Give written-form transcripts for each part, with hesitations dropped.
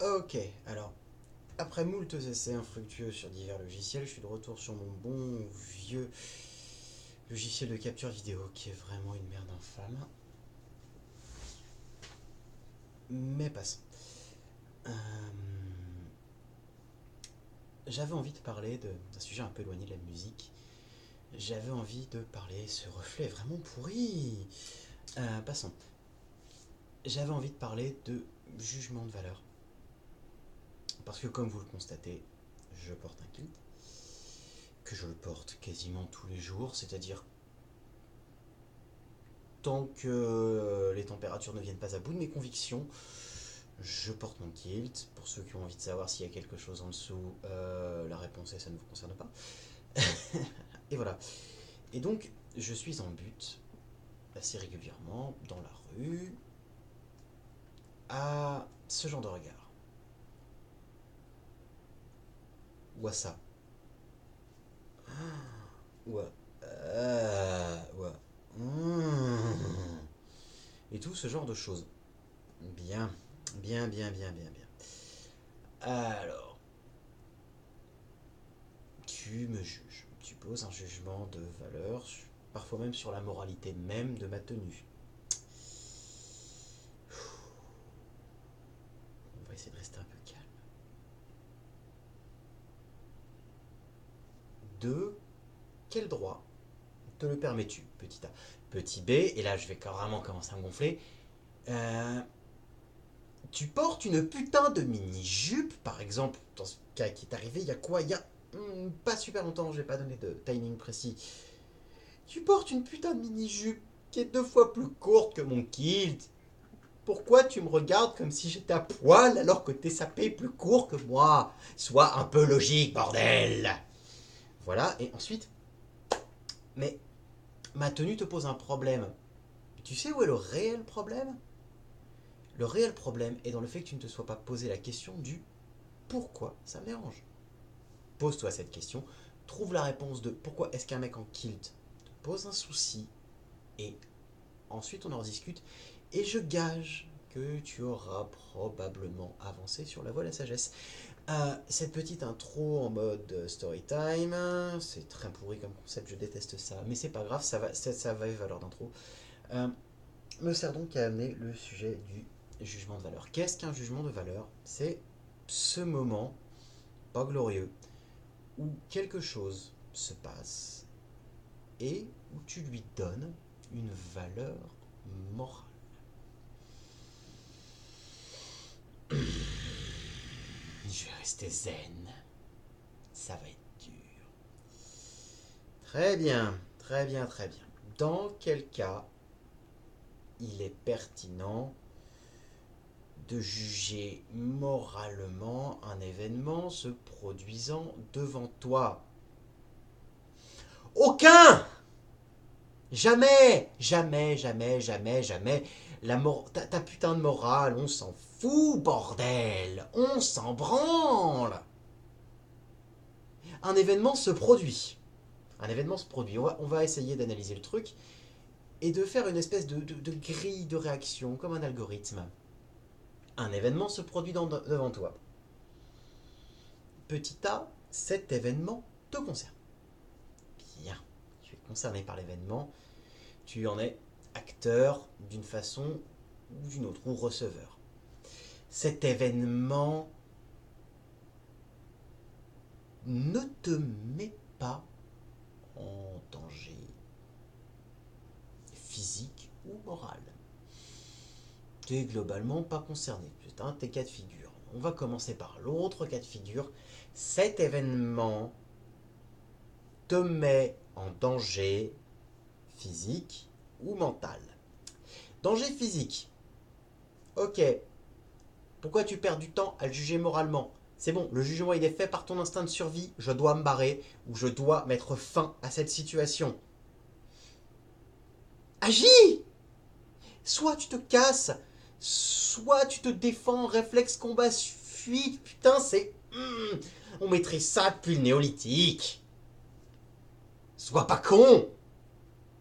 Ok, alors, après moult essais infructueux sur divers logiciels, je suis de retour sur mon bon vieux logiciel de capture vidéo qui est vraiment une merde infâme. Mais passons. Euh, J'avais envie de parler d'un sujet un peu éloigné de la musique. J'avais envie de parler, ce reflet est vraiment pourri. Passons. J'avais envie de parler de jugement de valeur. Parce que comme vous le constatez, je porte un kilt. Que je le porte quasiment tous les jours, c'est-à-dire tant que les températures ne viennent pas à bout de mes convictions, je porte mon kilt. Pour ceux qui ont envie de savoir s'il y a quelque chose en dessous, la réponse est ça ne vous concerne pas. Et voilà. Et donc, je suis en but assez régulièrement dans la rue à ce genre de regard. Ou à ça. Ou à... ou à... Et tout ce genre de choses. Bien, bien, bien, bien, bien, bien. Alors, tu me juges. Tu poses un jugement de valeur, parfois même sur la moralité même de ma tenue. On va essayer de rester un peu calme. De quel droit te le permets-tu, petit A? Petit B, et là je vais vraiment commencer à me gonfler. Euh, Tu portes une putain de mini-jupe, par exemple, dans ce cas qui est arrivé, il y a quoi? Il y a pas super longtemps, je vais pas donner de timing précis. Tu portes une putain de mini-jupe qui est 2 fois plus courte que mon kilt. Pourquoi tu me regardes comme si j'étais à poil alors que tes sapés plus court que moi? Sois un peu logique, bordel. Voilà, et ensuite, mais ma tenue te pose un problème. Tu sais où est le réel problème? Le réel problème est dans le fait que tu ne te sois pas posé la question du pourquoi ça me dérange. Pose-toi cette question, trouve la réponse de pourquoi est-ce qu'un mec en kilt te pose un souci, et ensuite on en discute, et je gage que tu auras probablement avancé sur la voie de la sagesse. Cette petite intro en mode story time, c'est très pourri comme concept, je déteste ça, mais c'est pas grave, ça va valoir d'intro. Euh, Me sert donc à amener le sujet du jugement de valeur. Qu'est-ce qu'un jugement de valeur? C'est ce moment pas glorieux où quelque chose se passe et où tu lui donnes une valeur morale. Je vais rester zen. Ça va être dur. Très bien, très bien, très bien. Dans quel cas il est pertinent de juger moralement un événement se produisant devant toi? Aucun! Jamais, jamais, jamais, jamais, jamais. Ta putain de morale, on s'en fout, bordel. On s'en branle. Un événement se produit. Un événement se produit. On va essayer d'analyser le truc et de faire une espèce de grille de réaction, comme un algorithme. Un événement se produit devant toi. Petit a, cet événement te concerne. Bien, tu es concerné par l'événement, tu en es acteur d'une façon ou d'une autre, ou receveur. Cet événement ne te met pas en danger physique ou moral. Tu es globalement pas concerné. C'est un de tes cas de figure. On va commencer par l'autre cas de figure. Cet événement te met en danger physique ou mental. Danger physique. Ok. Pourquoi tu perds du temps à le juger moralement? C'est bon, le jugement il est fait par ton instinct de survie, je dois me barrer ou je dois mettre fin à cette situation. Agis! Soit tu te casses, soit tu te défends, réflexe, combat, fuite, putain c'est... on maîtrise ça depuis le néolithique. Sois pas con!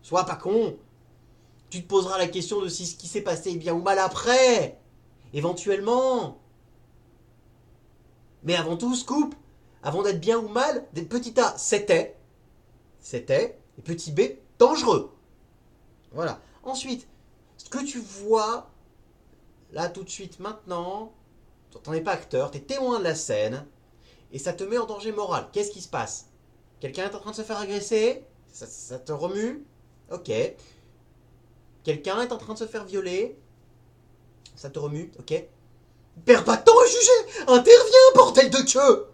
Sois pas con! Tu te poseras la question de si ce qui s'est passé est bien ou mal après! Éventuellement! Mais avant tout, Scoop, avant d'être bien ou mal, petit A, c'était, et petit B, dangereux. Voilà. Ensuite, ce que tu vois, là, tout de suite, maintenant, t'en es pas acteur, t'es témoin de la scène, et ça te met en danger moral. Qu'est-ce qui se passe? Quelqu'un est en train de se faire agresser? Ça te remue? Ok. Quelqu'un est en train de se faire violer? Ça te remue? Ok. Perds pas de temps à juger! Interviens, bordel de queue!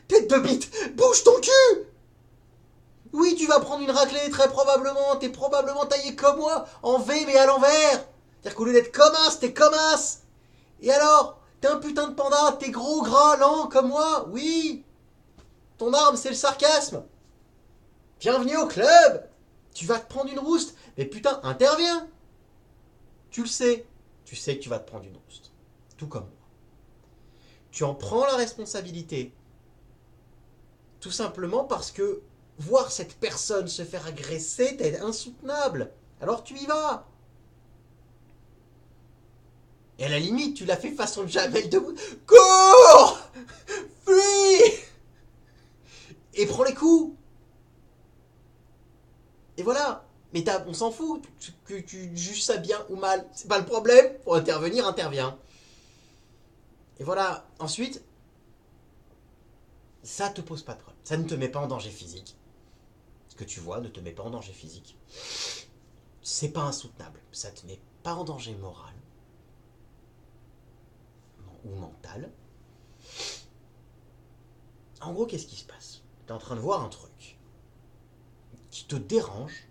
Tête de bite, bouge ton cul! Oui, tu vas prendre une raclée, très probablement. T'es probablement taillé comme moi, en V mais à l'envers. C'est-à-dire qu'au lieu d'être comme as, t'es comme as. Et alors? T'es un putain de panda, t'es gros, gras, lent comme moi? Oui. Ton arme, c'est le sarcasme. Bienvenue au club. Tu vas te prendre une rouste. Mais putain, interviens. Tu le sais. Tu sais que tu vas te prendre une rouste. Tout comme moi. Tu en prends la responsabilité. Tout simplement parce que voir cette personne se faire agresser t'est insoutenable. Alors tu y vas. Et à la limite, tu l'as fait façon Jamel debout. Cours! Fuis! Et prends les coups. Et voilà. Mais on s'en fout. Que tu juges ça bien ou mal. C'est pas le problème. Pour intervenir, interviens. Et voilà. Ensuite, ça te pose pas de problème. Ça ne te met pas en danger physique. Ce que tu vois ne te met pas en danger physique. C'est pas insoutenable. Ça te met pas en danger moral ou mental. En gros, qu'est-ce qui se passe? T'es en train de voir un truc qui te dérange,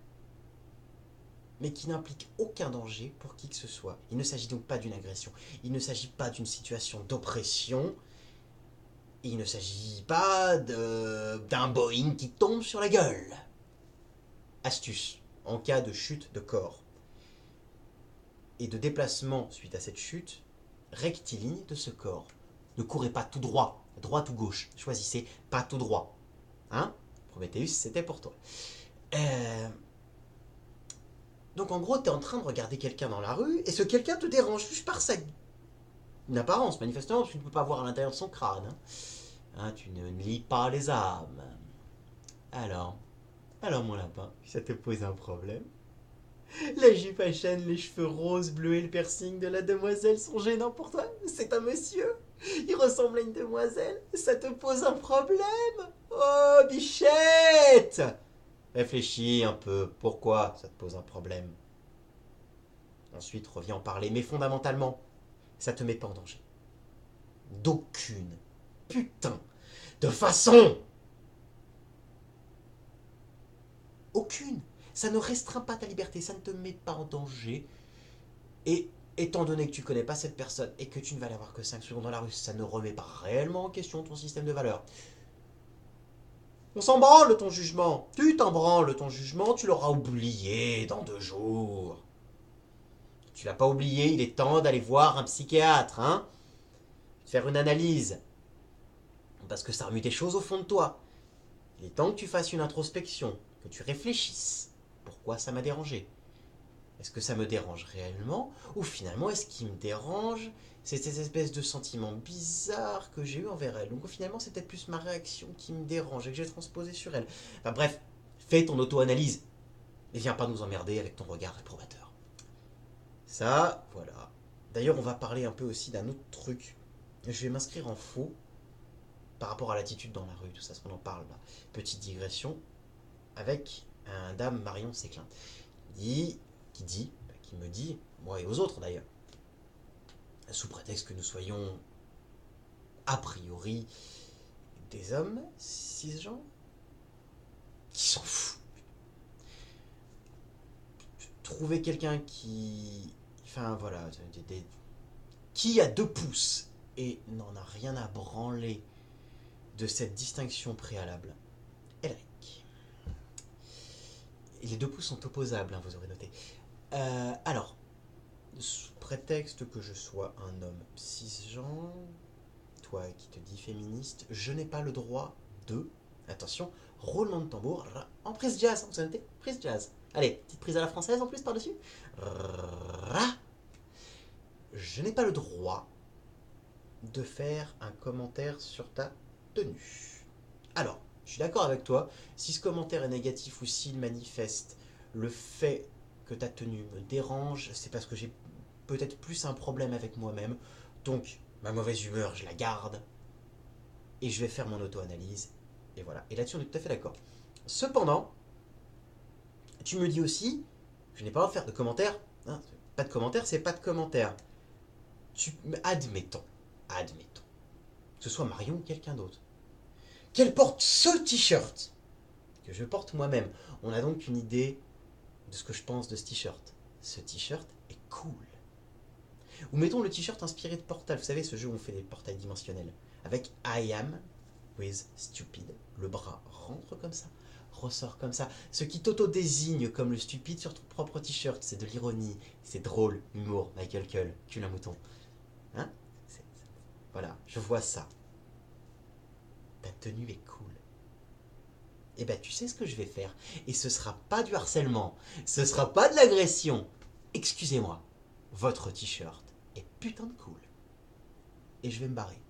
mais qui n'implique aucun danger pour qui que ce soit. Il ne s'agit donc pas d'une agression. Il ne s'agit pas d'une situation d'oppression. Il ne s'agit pas d'un Boeing qui tombe sur la gueule. Astuce, en cas de chute de corps et de déplacement suite à cette chute, rectiligne de ce corps. Ne courez pas tout droit, droite ou gauche. Choisissez pas tout droit. Hein? Prométhéeus, c'était pour toi. Donc en gros, tu es en train de regarder quelqu'un dans la rue et ce quelqu'un te dérange juste par une apparence, manifestement, parce que tu ne peux pas voir à l'intérieur de son crâne. Hein, tu ne lis pas les âmes. Alors, mon lapin, ça te pose un problème? La jupe à chaîne, les cheveux roses, bleus et le piercing de la demoiselle sont gênants pour toi? C'est un monsieur? Il ressemble à une demoiselle? Ça te pose un problème? Oh, bichette! Réfléchis un peu, pourquoi ça te pose un problème? Ensuite, reviens en parler, mais fondamentalement, ça te met pas en danger. D'aucune putain de façon! Aucune! Ça ne restreint pas ta liberté, ça ne te met pas en danger. Et étant donné que tu connais pas cette personne et que tu ne vas la voir que 5 secondes dans la rue, ça ne remet pas réellement en question ton système de valeurs. On s'en branle ton jugement. Tu t'en branles ton jugement, tu l'auras oublié dans 2 jours. Tu l'as pas oublié, il est temps d'aller voir un psychiatre, hein? Faire une analyse. Parce que ça remue des choses au fond de toi. Il est temps que tu fasses une introspection, que tu réfléchisses. Pourquoi ça m'a dérangé? Est-ce que ça me dérange réellement? Ou finalement, est-ce qu'il me dérange? C'est cette espèce de sentiment bizarre que j'ai eu envers elle. Donc finalement, c'est peut-être plus ma réaction qui me dérange et que j'ai transposé sur elle. Enfin bref, fais ton auto-analyse. Et viens pas nous emmerder avec ton regard réprobateur. Ça, voilà. D'ailleurs, on va parler un peu aussi d'un autre truc. Je vais m'inscrire en faux par rapport à l'attitude dans la rue, tout ça, ce qu'on en parle là. Petite digression avec un dame Marion Séclin. Qui me dit, moi et aux autres d'ailleurs, sous prétexte que nous soyons a priori des hommes cisgenres, qui s'en fout. Trouver quelqu'un qui, enfin voilà, qui a 2 pouces et n'en a rien à branler de cette distinction préalable, Elric. Et les 2 pouces sont opposables, hein, vous aurez noté. Alors, sous prétexte que je sois un homme cisgenre, toi qui te dis féministe, je n'ai pas le droit de... Attention, roulement de tambour, en prise jazz, vous notez? Prise jazz. Allez, petite prise à la française en plus par-dessus. Je n'ai pas le droit de faire un commentaire sur ta tenue. Alors, je suis d'accord avec toi, si ce commentaire est négatif ou s'il manifeste le fait que ta tenue me dérange, c'est parce que j'ai peut-être plus un problème avec moi-même. Donc, ma mauvaise humeur, je la garde et je vais faire mon auto-analyse. Et voilà. Et là-dessus, on est tout à fait d'accord. Cependant, tu me dis aussi, je n'ai pas à faire de commentaires. Hein, pas de commentaires, c'est pas de commentaires. Admettons, que ce soit Marion ou quelqu'un d'autre, qu'elle porte ce t-shirt que je porte moi-même. On a donc une idée de ce que je pense de ce t-shirt. Ce t-shirt est cool. Ou mettons le t-shirt inspiré de Portal. Vous savez, ce jeu où on fait des portails dimensionnels. Avec I am with stupid. Le bras rentre comme ça, ressort comme ça. Ce qui t'auto-désigne comme le stupide sur ton propre t-shirt. C'est de l'ironie, c'est drôle, humour, Michael Cull, cul à mouton. Hein? Voilà, je vois ça. Ta tenue est cool. Eh ben, tu sais ce que je vais faire. Et ce sera pas du harcèlement. Ce sera pas de l'agression. Excusez-moi. Votre t-shirt est putain de cool. Et je vais me barrer.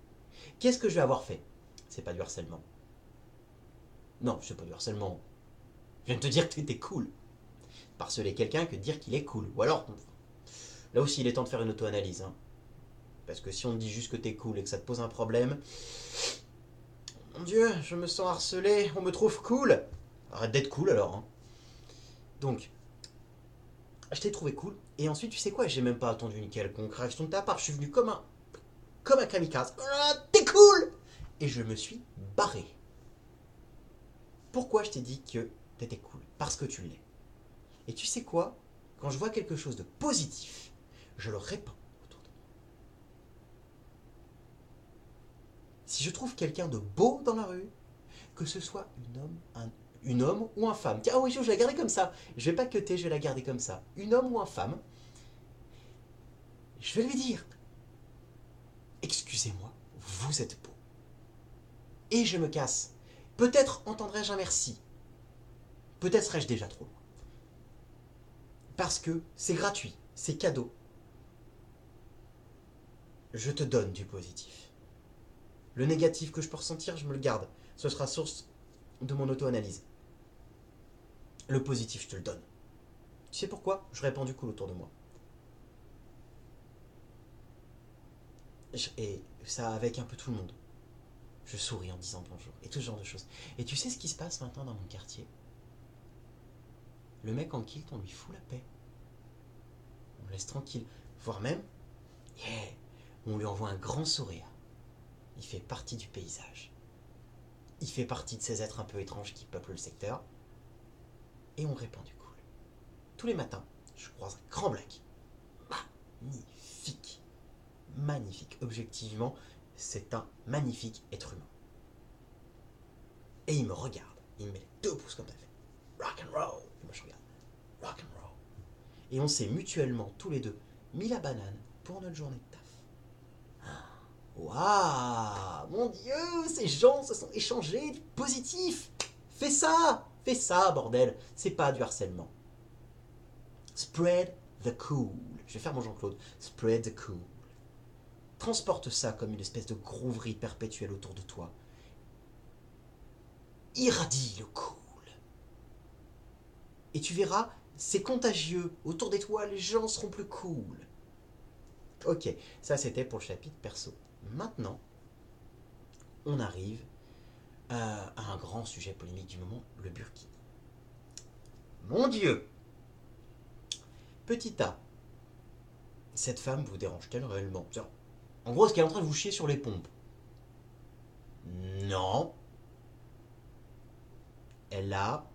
Qu'est-ce que je vais avoir fait? C'est pas du harcèlement. Non, c'est pas du harcèlement. Je viens de te dire que t'étais cool. Harceler quelqu'un que de dire qu'il est cool. Ou alors, là aussi, il est temps de faire une auto-analyse. Hein. Parce que si on te dit juste que t'es cool et que ça te pose un problème, mon Dieu, je me sens harcelé, on me trouve cool. Arrête d'être cool alors. Hein. Donc, je t'ai trouvé cool. Et ensuite, tu sais quoi, j'ai même pas attendu une quelconque réaction de ta part. Je suis venu comme un kamikaze. Ah, t'es cool. Et je me suis barré. Pourquoi je t'ai dit que t'étais cool? Parce que tu l'es. Et tu sais quoi? Quand je vois quelque chose de positif, je le répands autour de moi. Si je trouve quelqu'un de beau dans la rue, que ce soit une homme ou un femme. Tiens, oh oui, je vais la garder comme ça. Je vais pas cutter, je vais la garder comme ça. Une homme ou un femme, je vais lui dire, excusez-moi, vous êtes beau. Et je me casse. Peut-être entendrai-je un merci. Peut-être serais-je déjà trop loin. Parce que c'est gratuit, c'est cadeau. Je te donne du positif. Le négatif que je peux ressentir, je me le garde. Ce sera source de mon auto-analyse. Le positif, je te le donne. Tu sais pourquoi? Je répands du cool autour de moi. Et ça avec un peu tout le monde. Je souris en disant bonjour. Et tout ce genre de choses. Et tu sais ce qui se passe maintenant dans mon quartier? Le mec en kilt, on lui fout la paix. On le laisse tranquille. Voire même, yeah, on lui envoie un grand sourire. Il fait partie du paysage. Il fait partie de ces êtres un peu étranges qui peuplent le secteur. Et on répand du cool. Tous les matins, je croise un grand black. Magnifique. Magnifique. Objectivement, c'est un magnifique être humain. Et il me regarde. Il me met les 2 pouces comme ça fait. Rock and roll. Et moi je regarde. Rock and roll. Et on s'est mutuellement, tous les deux, mis la banane pour notre journée de taf. Waouh! Mon Dieu, ces gens se sont échangés du positif. Fais ça, bordel. C'est pas du harcèlement. Spread the cool. Je vais faire mon Jean-Claude. Spread the cool. Transporte ça comme une espèce de grouverie perpétuelle autour de toi. Irradie le cool. Et tu verras, c'est contagieux. Autour de toi, les gens seront plus cool. Ok, ça c'était pour le chapitre perso. Maintenant, on arrive à un grand sujet polémique du moment, le burkini. Mon Dieu! Petit A, cette femme vous dérange-t-elle réellement? En gros, est-ce qu'elle est en train de vous chier sur les pompes? Non. Elle a,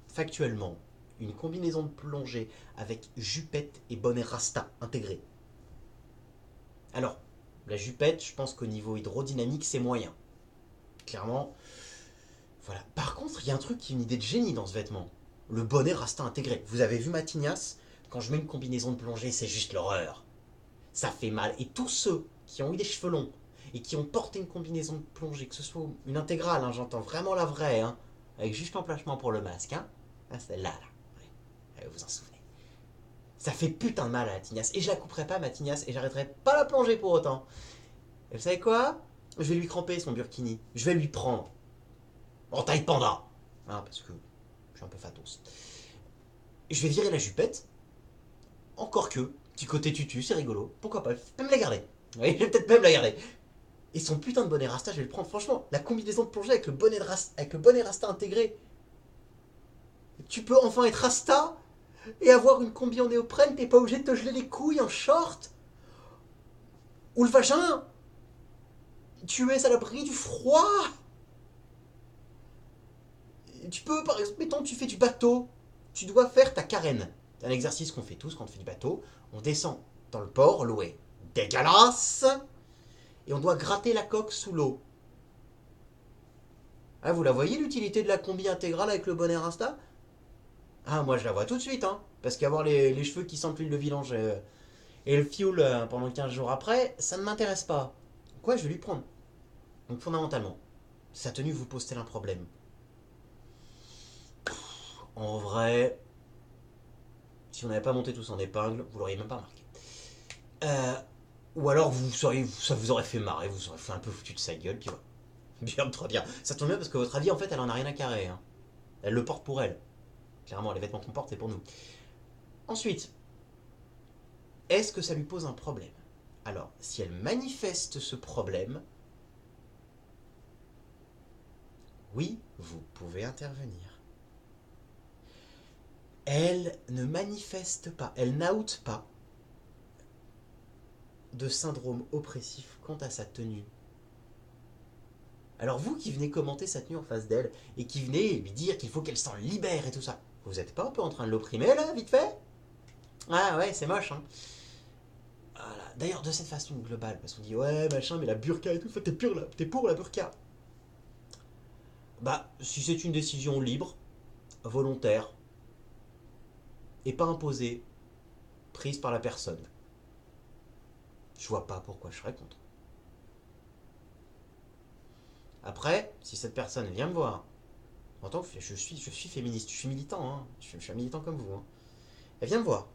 factuellement, une combinaison de plongée avec jupette et bonnet rasta intégré. Alors, la jupette, je pense qu'au niveau hydrodynamique, c'est moyen. Clairement, voilà. Par contre, il y a un truc qui est une idée de génie dans ce vêtement. Le bonnet rasta intégré. Vous avez vu ma tignasse? Quand je mets une combinaison de plongée, c'est juste l'horreur. Ça fait mal. Et tous ceux qui ont eu des cheveux longs et qui ont porté une combinaison de plongée, que ce soit une intégrale, hein, j'entends vraiment la vraie, hein, avec juste l'emplacement pour le masque, hein, celle-là, là. Vous en souvenez. Ça fait putain de mal à la tignasse. Et je la couperai pas, ma tignasse, et j'arrêterai pas la plongée pour autant. Et vous savez quoi? Je vais lui cramper son burkini. Je vais lui prendre. En taille panda. Hein, parce que je suis un peu fatos. Je vais virer la jupette. Encore que, petit côté tutu, c'est rigolo. Pourquoi pas? Je vais même la garder. Oui, je vais peut-être même la garder. Et son putain de bonnet Rasta, je vais le prendre. Franchement, la combinaison de plongée avec le bonnet Rasta intégré. Tu peux enfin être Rasta et avoir une combi en néoprène. T'es pas obligé de te geler les couilles en short. Ou le vagin. Tu es à l'abri du froid. Tu peux, par exemple, mettons, tu fais du bateau. Tu dois faire ta carène. C'est un exercice qu'on fait tous quand on fait du bateau. On descend dans le port, l'eau est dégueulasse. Et on doit gratter la coque sous l'eau. Ah, vous la voyez l'utilité de la combi intégrale avec le bonnet Rasta? Ah, moi je la vois tout de suite, hein. Parce qu'avoir les cheveux qui sentent l'huile de vidange et le fioul pendant 15 jours après, ça ne m'intéresse pas. Quoi, je vais lui prendre. Donc fondamentalement, sa tenue vous pose tel un problème? En vrai, si on n'avait pas monté tous en épingle, vous l'auriez même pas remarqué. Euh, ou alors ça vous aurait fait marrer, vous aurez fait un peu foutu de sa gueule, puis voilà. Bien, très bien. Ça tombe bien parce que votre avis, en fait, elle en a rien à carrer. Hein. Elle le porte pour elle. Clairement, les vêtements qu'on porte, c'est pour nous. Ensuite, est-ce que ça lui pose un problème? Alors, si elle manifeste ce problème, oui, vous pouvez intervenir. Elle ne manifeste pas, elle n'out pas de syndrome oppressif quant à sa tenue. Alors vous qui venez commenter sa tenue en face d'elle et qui venez lui dire qu'il faut qu'elle s'en libère et tout ça, vous êtes pas un peu en train de l'opprimer là, vite fait? Ah ouais, c'est moche, hein. Voilà. D'ailleurs, de cette façon globale, parce qu'on dit ouais, machin, mais la burqa et tout, t'es pour la burqa. Bah, si c'est une décision libre, volontaire, et pas imposée, prise par la personne, je vois pas pourquoi je serais contre. Après, si cette personne vient me voir, en tant que je suis féministe, je suis militant, hein, je suis un militant comme vous, hein. Elle vient me voir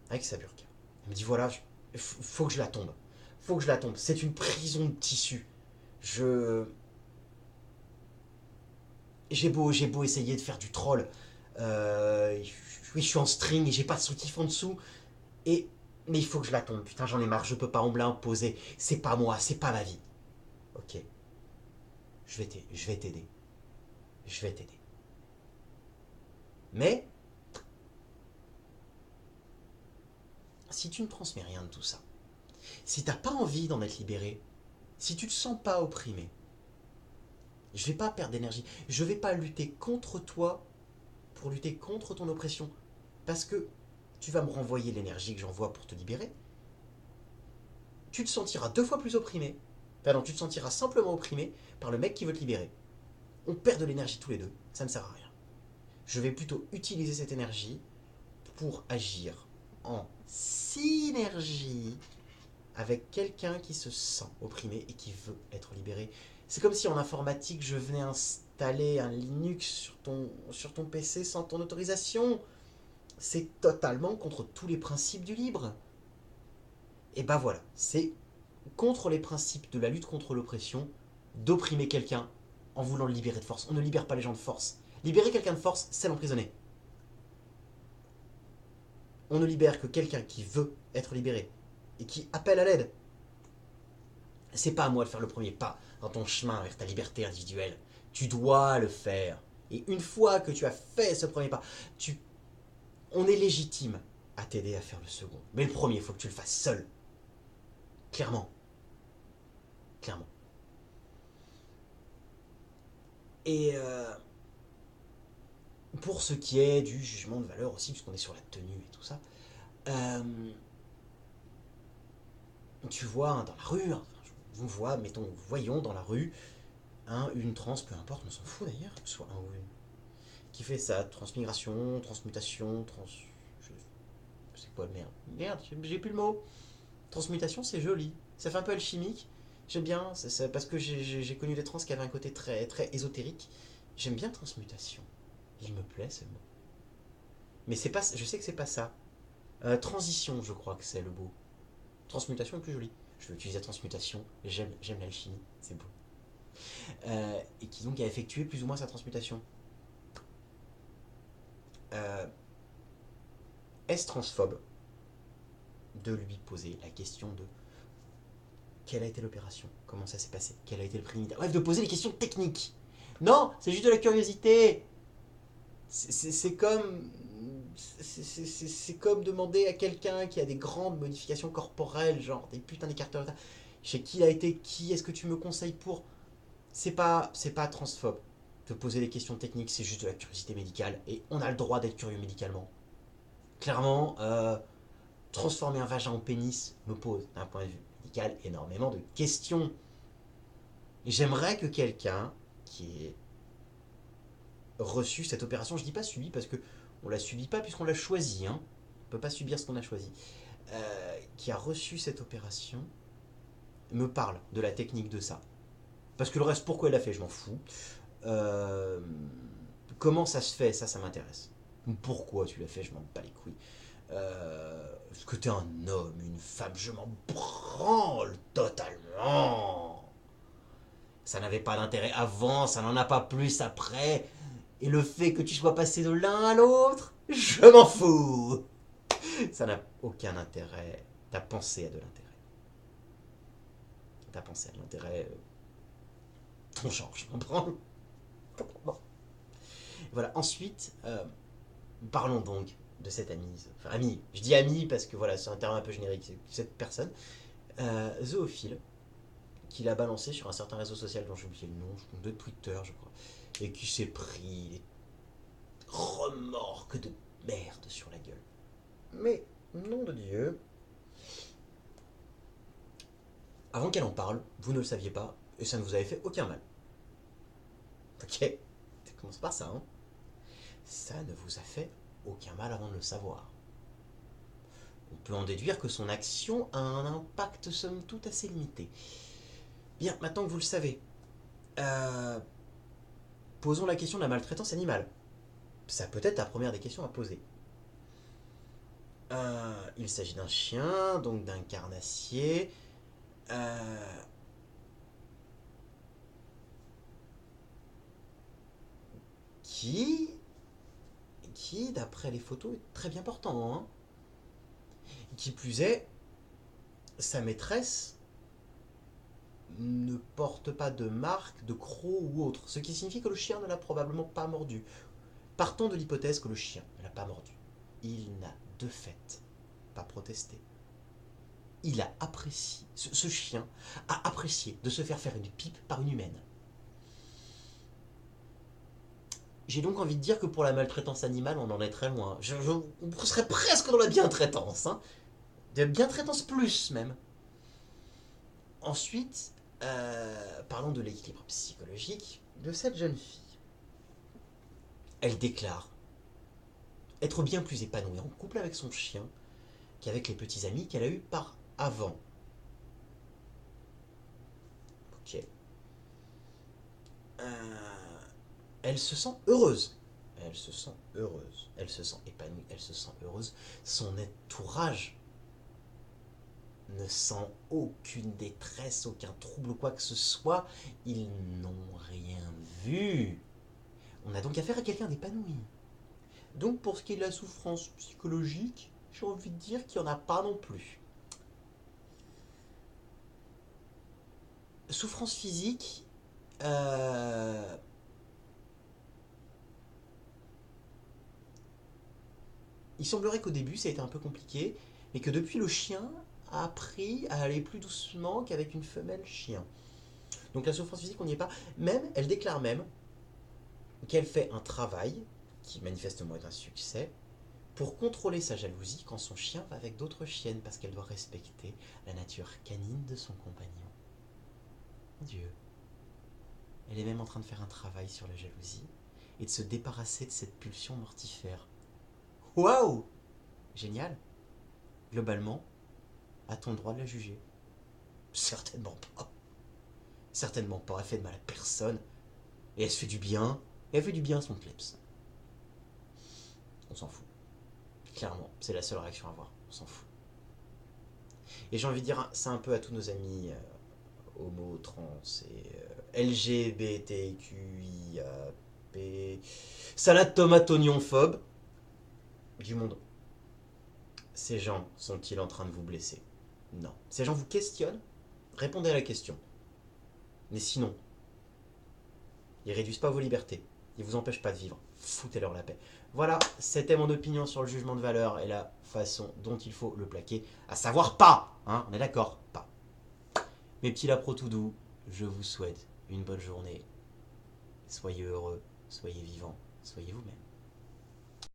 avec sa burqa. Elle me dit voilà, faut que je la tombe. Faut que je la tombe. C'est une prison de tissu. Je. J'ai beau essayer de faire du troll. Oui, je suis en string et j'ai pas de soutif en dessous. Et. Mais il faut que je la tombe. Putain, j'en ai marre. Je peux pas me l'imposer. C'est pas moi, c'est pas ma vie. Ok. Je vais t'aider. Je vais t'aider. Mais. Si tu ne transmets rien de tout ça, si t'as pas envie d'en être libéré, si tu te sens pas opprimé, je vais pas perdre d'énergie. Je vais pas lutter contre toi pour lutter contre ton oppression. Parce que tu vas me renvoyer l'énergie que j'envoie pour te libérer. Tu te sentiras 2 fois plus opprimé. Enfin non, tu te sentiras simplement opprimé par le mec qui veut te libérer. On perd de l'énergie tous les deux. Ça ne sert à rien. Je vais plutôt utiliser cette énergie pour agir en synergie avec quelqu'un qui se sent opprimé et qui veut être libéré. C'est comme si en informatique, je venais installer un Linux sur ton PC sans ton autorisation. C'est totalement contre tous les principes du libre. Et ben voilà, c'est contre les principes de la lutte contre l'oppression d'opprimer quelqu'un en voulant le libérer de force. On ne libère pas les gens de force. Libérer quelqu'un de force, c'est l'emprisonner. On ne libère que quelqu'un qui veut être libéré et qui appelle à l'aide. C'est pas à moi de faire le premier pas dans ton chemin vers ta liberté individuelle. Tu dois le faire. Et une fois que tu as fait ce premier pas, on est légitime à t'aider à faire le second. Mais le premier, il faut que tu le fasses seul. Clairement. Clairement. Et pour ce qui est du jugement de valeur aussi, puisqu'on est sur la tenue et tout ça, euh, tu vois hein, dans la rue, hein, voyons dans la rue, une trans, peu importe, on s'en fout d'ailleurs, que ce soit un ou une, qui fait sa transmigration, transmutation, c'est quoi merde? Merde, j'ai plus le mot. Transmutation, c'est joli. Ça fait un peu alchimique. J'aime bien, parce que j'ai connu des trans qui avaient un côté très, très ésotérique. J'aime bien transmutation. Il me plaît ce mot. Mais c'est pas, je sais que c'est pas ça. Transition, je crois que c'est le beau. Transmutation est plus joli. je veux utiliser la transmutation, j'aime l'alchimie, c'est beau. Et qui donc a effectué plus ou moins sa transmutation. Est-ce transphobe de lui poser la question de quelle a été l'opération, comment ça s'est passé, quel a été le prix militaire, bref, de poser les questions techniques. Non, c'est juste de la curiosité. C'est comme c'est comme demander à quelqu'un qui a des grandes modifications corporelles, genre des putains d'écarteurs, chez qui il a été, qui est-ce que tu me conseilles pour. C'est pas transphobe de poser des questions techniques, c'est juste de la curiosité médicale et on a le droit d'être curieux médicalement. Clairement, transformer un vagin en pénis me pose d'un point de vue médical énormément de questions. Et j'aimerais que quelqu'un qui ait reçu cette opération, je dis pas subi parce que on la subit pas puisqu'on l'a choisi, hein. On peut pas subir ce qu'on a choisi. Qui a reçu cette opération me parle de la technique de ça. Parce que le reste, pourquoi elle l'a fait, je m'en fous. Euh, Comment ça se fait, ça m'intéresse. Pourquoi tu l'as fait, je m'en bats les couilles. Est-ce que t'es un homme, une femme, je m'en branle totalement. Ça n'avait pas d'intérêt avant, ça n'en a pas plus après. Et le fait que tu sois passé de l'un à l'autre, je m'en fous. Ça n'a aucun intérêt. Ta pensée a de l'intérêt. Ta pensée a de l'intérêt. Ton genre, je m'en branle. Bon. Voilà, ensuite, parlons donc de cette amie. Enfin, amie. Je dis amie parce que voilà, c'est un terme un peu générique. C'est cette personne, zoophile, qu'il a balancé sur un certain réseau social dont j'ai oublié le nom, de Twitter, je crois, et qui s'est pris des remorques de merde sur la gueule. Mais, nom de Dieu, avant qu'elle en parle, vous ne le saviez pas, et ça ne vous avait fait aucun mal. Ok, ça commence par ça, hein. Ça ne vous a fait aucun mal avant de le savoir. On peut en déduire que son action a un impact somme toute assez limité. Bien, maintenant que vous le savez, posons la question de la maltraitance animale. Ça peut être la première des questions à poser. Il s'agit d'un chien, donc d'un carnassier. Euh, qui, d'après les photos, est très bien portant. Hein. Qui plus est, sa maîtresse ne porte pas de marque, de croc ou autre, ce qui signifie que le chien ne l'a probablement pas mordu. Partons de l'hypothèse que le chien ne l'a pas mordu. Il n'a de fait pas protesté. Il a apprécié, ce chien a apprécié de se faire faire une pipe par une humaine. J'ai donc envie de dire que pour la maltraitance animale, on en est très loin. On serait presque dans la bientraitance. Hein. De bientraitance plus, même. Ensuite, parlons de l'équilibre psychologique de cette jeune fille. Elle déclare être bien plus épanouie en couple avec son chien qu'avec les petits amis qu'elle a eus par avant. Ok. Elle se sent heureuse. Elle se sent heureuse. Elle se sent épanouie. Elle se sent heureuse. Son entourage ne sent aucune détresse, aucun trouble ou quoi que ce soit. Ils n'ont rien vu. On a donc affaire à quelqu'un d'épanoui. Donc pour ce qui est de la souffrance psychologique, j'ai envie de dire qu'il n'y en a pas non plus. Souffrance physique, il semblerait qu'au début ça a été un peu compliqué, mais que depuis le chien a appris à aller plus doucement qu'avec une femelle chien. Donc la souffrance physique, on n'y est pas. Même, elle déclare même qu'elle fait un travail, qui manifestement est un succès, pour contrôler sa jalousie quand son chien va avec d'autres chiennes, parce qu'elle doit respecter la nature canine de son compagnon. Mon Dieu. Elle est même en train de faire un travail sur la jalousie et de se débarrasser de cette pulsion mortifère. Waouh! Génial. Globalement, a-t-on le droit de la juger? Certainement pas. Certainement pas. Elle fait de mal à personne. Et elle se fait du bien. Et elle fait du bien à son kleps. On s'en fout. Clairement, c'est la seule réaction à avoir. On s'en fout. Et j'ai envie de dire ça un peu à tous nos amis homo, trans et LGBTQIAP, salade, tomate, oignon, phobe du monde. Ces gens sont-ils en train de vous blesser? Non. Ces gens vous questionnent? Répondez à la question. Mais sinon, ils réduisent pas vos libertés. Ils vous empêchent pas de vivre. Foutez-leur la paix. Voilà, c'était mon opinion sur le jugement de valeur et la façon dont il faut le plaquer. À savoir pas, hein, on est d'accord? Pas. Mes petits lapros tout doux, je vous souhaite une bonne journée. Soyez heureux, soyez vivants, soyez vous-même.